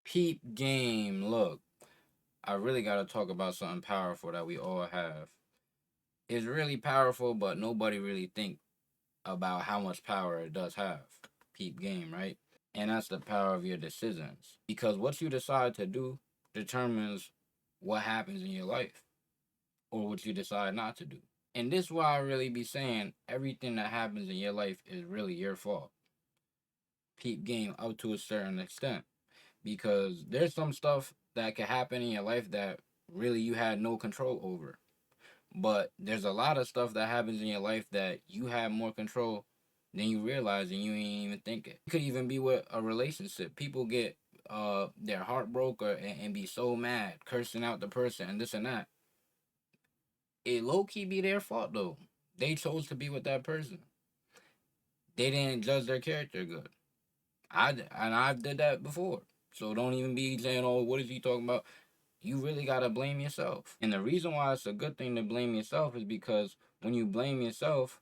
Peep game. Look, I really got to talk about something powerful that we all have. It's really powerful, but nobody really think about how much power it does have. Peep game, right? And that's the power of your decisions. Because what you decide to do determines what happens in your life or what you decide not to do. And this is why I really be saying everything that happens in your life is really your fault. Peep game up to a certain extent. Because there's some stuff that can happen in your life that really you had no control over. But there's a lot of stuff that happens in your life that you have more control than you realize and you ain't even think it. It could even be with a relationship. People get their heart broke and be so mad, cursing out the person and this and that. It low key be their fault though. They chose to be with that person. They didn't judge their character good. I've did that before. So don't even be saying, "Oh, what is he talking about?" You really gotta blame yourself. And the reason why it's a good thing to blame yourself is because when you blame yourself,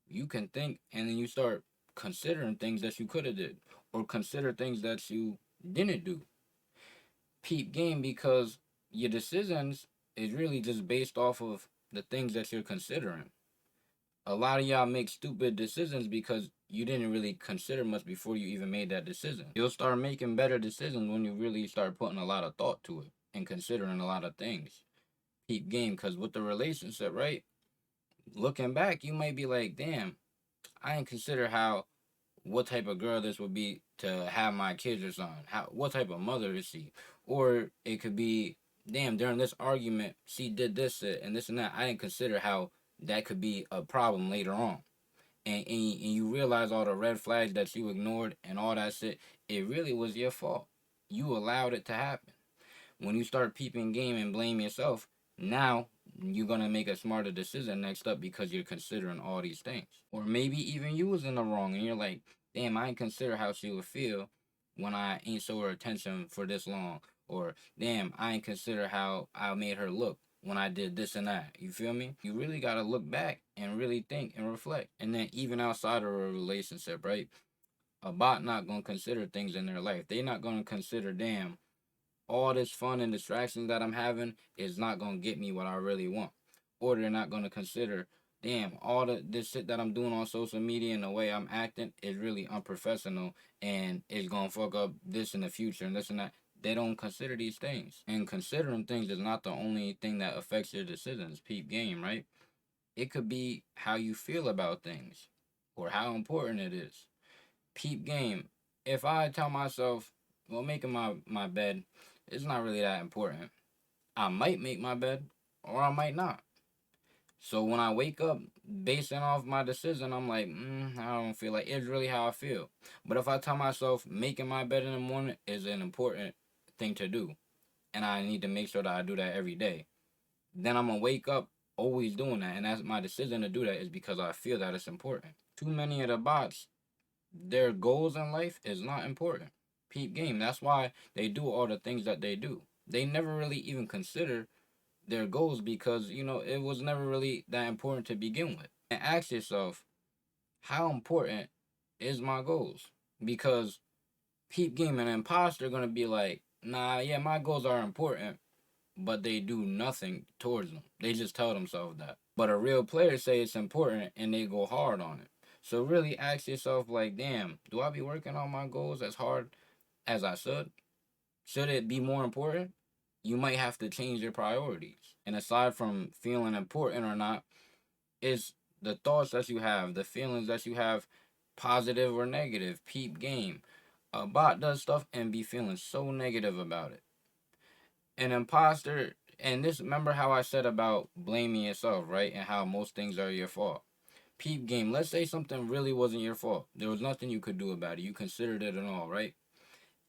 you can think and then you start considering things that you could have did or consider things that you didn't do. Peep game because your decisions is really just based off of the things that you're considering. A lot of y'all make stupid decisions because you didn't really consider much before you even made that decision. You'll start making better decisions when you really start putting a lot of thought to it and considering a lot of things. Peep game because with the relationship, right? Looking back, you might be like, damn, I didn't consider how what type of girl this would be to have my kids or something. How what type of mother is she? Or it could be, damn, during this argument, she did this and this and that. I didn't consider how that could be a problem later on. And you realize all the red flags that you ignored and all that shit, it really was your fault. You allowed it to happen. When you start peeping game and blame yourself, now you're gonna make a smarter decision next up because you're considering all these things. Or maybe even you was in the wrong and you're like, damn, I ain't consider how she would feel when I ain't show her attention for this long. Or damn, I ain't consider how I made her look when I did this and that. You feel me? You really gotta look back and really think and reflect. And then even outside of a relationship, right? A bot not gonna consider things in their life. They not gonna consider, damn, all this fun and distractions that I'm having is not gonna get me what I really want. Or they're not gonna consider, damn, all this shit that I'm doing on social media and the way I'm acting is really unprofessional and it's gonna fuck up this in the future and this and that. They don't consider these things. And considering things is not the only thing that affects your decisions. Peep game, right? It could be how you feel about things or how important it is. Peep game. If I tell myself, well, making my bed, it's not really that important. I might make my bed or I might not. So when I wake up, basing off my decision, I'm like, I don't feel like it's really how I feel. But if I tell myself making my bed in the morning is an important thing to do, and I need to make sure that I do that every day, then I'm gonna wake up always doing that. And that's my decision to do that is because I feel that it's important. Too many of the bots, their goals in life is not important. Peep game. That's why they do all the things that they do. They never really even consider their goals because, it was never really that important to begin with. And ask yourself, how important is my goals? Because peep game, an imposter gonna be like, nah, yeah, my goals are important, but they do nothing towards them. They just tell themselves that. But a real player say it's important and they go hard on it. So really ask yourself like, damn, do I be working on my goals as hard as I should? Should it be more important? You might have to change your priorities. And aside from feeling important or not, it's the thoughts that you have, the feelings that you have, positive or negative. Peep game. A bot does stuff and be feeling so negative about it. An imposter, and this, remember how I said about blaming yourself, right? And how most things are your fault. Peep game. Let's say something really wasn't your fault. There was nothing you could do about it. You considered it and all, right?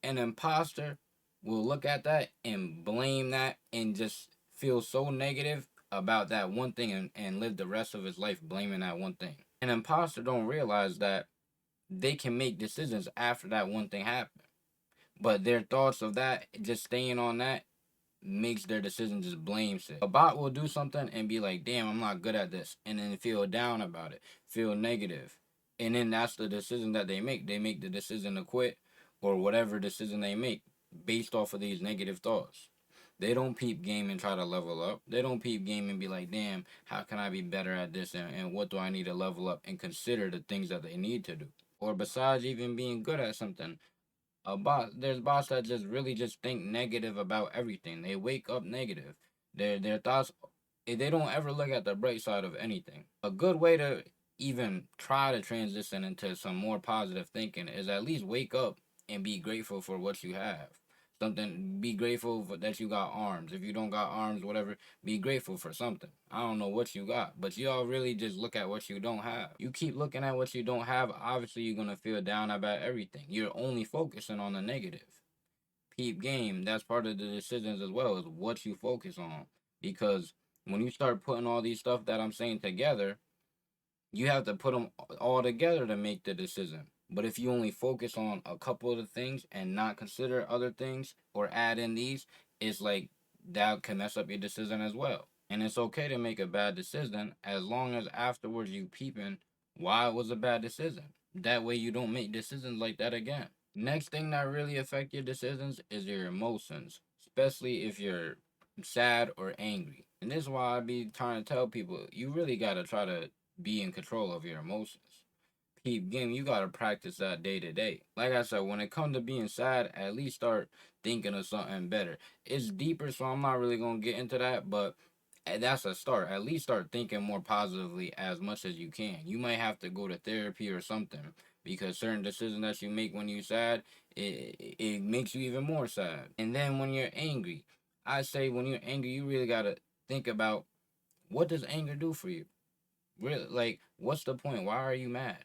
An imposter will look at that and blame that and just feel so negative about that one thing and live the rest of his life blaming that one thing. An imposter don't realize that they can make decisions after that one thing happened. But their thoughts of that, just staying on that, makes their decision just blame shit. A bot will do something and be like, damn, I'm not good at this. And then feel down about it, feel negative. And then that's the decision that they make. They make the decision to quit or whatever decision they make. based off of these negative thoughts. They don't peep game and try to level up. They don't peep game and be like, damn, how can I be better at this, and what do I need to level up, and consider the things that they need to do. Or besides even being good at something, there's bots that just really just think negative about everything. They wake up negative. Their thoughts, they don't ever look at the bright side of anything. A good way to even try to transition into some more positive thinking is at least wake up and be grateful for what you have. Something, be grateful for that you got arms. If you don't got arms, whatever, be grateful for something. I don't know what you got, but y'all really just look at what you don't have. You keep looking at what you don't have, obviously you're gonna feel down about everything. You're only focusing on the negative. Peep game, that's part of the decisions as well, is what you focus on. Because when you start putting all these stuff that I'm saying together, you have to put them all together to make the decision. But if you only focus on a couple of the things and not consider other things or add in these, it's like that can mess up your decision as well. And it's okay to make a bad decision as long as afterwards you peeping why it was a bad decision. That way you don't make decisions like that again. Next thing that really affect your decisions is your emotions, especially if you're sad or angry. And this is why I be trying to tell people you really gotta try to be in control of your emotions. Peep game, you gotta practice that day to day. Like I said, when it comes to being sad, at least start thinking of something better. It's deeper, so I'm not really gonna get into that, but that's a start. At least start thinking more positively as much as you can. You might have to go to therapy or something because certain decisions that you make when you're sad, it makes you even more sad. And then when you're angry, I say when you're angry, you really gotta think about what does anger do for you. Really, like, what's the point? Why are you mad?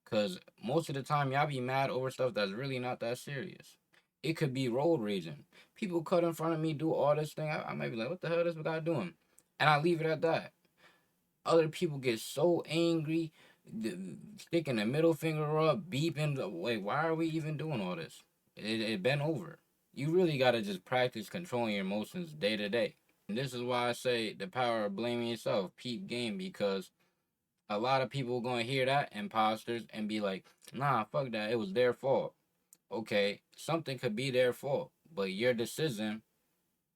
Because most of the time, y'all be mad over stuff that's really not that serious. It could be road raging. People cut in front of me, do all this thing. I might be like, what the hell is this guy doing? And I leave it at that. Other people get so angry, sticking the middle finger up, beeping. Like, why are we even doing all this? It been over. You really got to just practice controlling your emotions day to day. And this is why I say the power of blaming yourself, peep game, because a lot of people gonna hear that, imposters, and be like, nah, fuck that, it was their fault. Okay, something could be their fault, but your decision,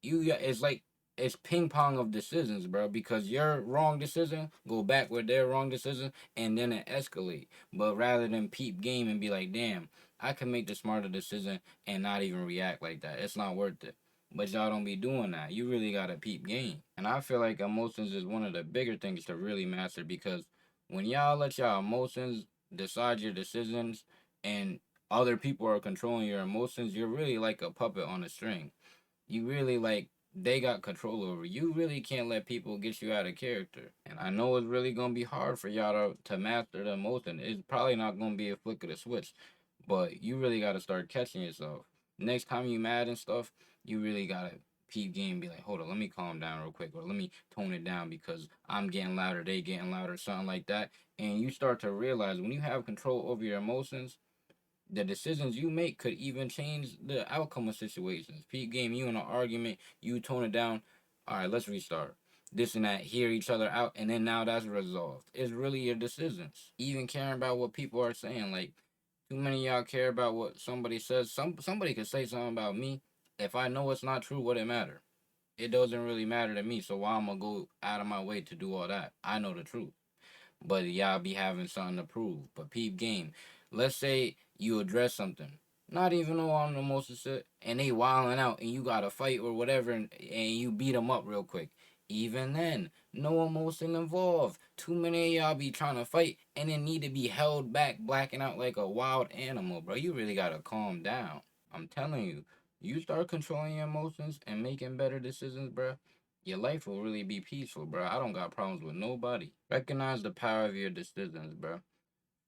it's like it's ping pong of decisions, bro. Because your wrong decision go back with their wrong decision, and then it escalate. But rather than peep game and be like, damn, I can make the smarter decision and not even react like that. It's not worth it. But y'all don't be doing that. You really gotta peep game. And I feel like emotions is one of the bigger things to really master because when y'all let y'all emotions decide your decisions and other people are controlling your emotions, you're really like a puppet on a string. You really like they got control over you. Really can't let people get you out of character. And I know it's really gonna be hard for y'all to master the emotion. It's probably not gonna be a flick of the switch, but you really gotta start catching yourself. Next time you mad and stuff, you really gotta peep game and be like, hold on, let me calm down real quick, or let me tone it down because I'm getting louder, they getting louder, something like that. And you start to realize when you have control over your emotions, the decisions you make could even change the outcome of situations. Peep game, you in an argument, you tone it down. All right, let's restart. This and that, hear each other out, and then now that's resolved. It's really your decisions. Even caring about what people are saying, like too many of y'all care about what somebody says. Somebody could say something about me. If I know it's not true, what it matter? It doesn't really matter to me. So why I'm gonna go out of my way to do all that? I know the truth, but y'all be having something to prove. But peep game. Let's say you address something, not even know I'm the most shit, and they wilding out, and you got to fight or whatever, and you beat them up real quick. Even then, no emotion involved. Too many of y'all be trying to fight and then need to be held back, blacking out like a wild animal, bro. You really gotta calm down. I'm telling you, you start controlling your emotions and making better decisions, bro, your life will really be peaceful, bro. I don't got problems with nobody. Recognize the power of your decisions, bro.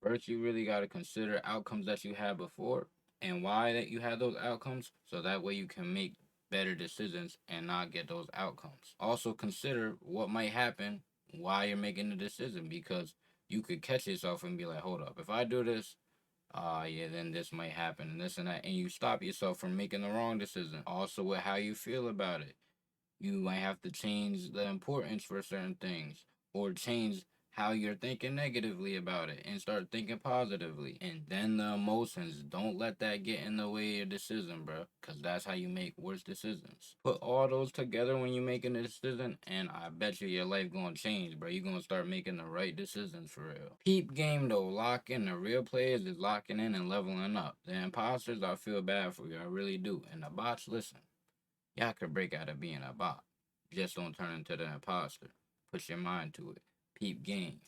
First, you really got to consider outcomes that you had before and why that you had those outcomes, so that way you can make better decisions and not get those outcomes. Also, consider what might happen while you're making the decision because you could catch yourself and be like, hold up, if I do this, yeah, then this might happen and this and that, and you stop yourself from making the wrong decision. Also, with how you feel about it, you might have to change the importance for certain things or change how you're thinking negatively about it and start thinking positively. And then the emotions, don't let that get in the way of your decision, bro. Because that's how you make worse decisions. Put all those together when you're making a decision, and I bet you your life gonna change, bro. You're gonna start making the right decisions for real. Peep game, though. Lock in. The real players is locking in and leveling up. The imposters, I feel bad for you. I really do. And the bots, listen. Y'all could break out of being a bot. Just don't turn into the imposter. Put your mind to it. Peep game.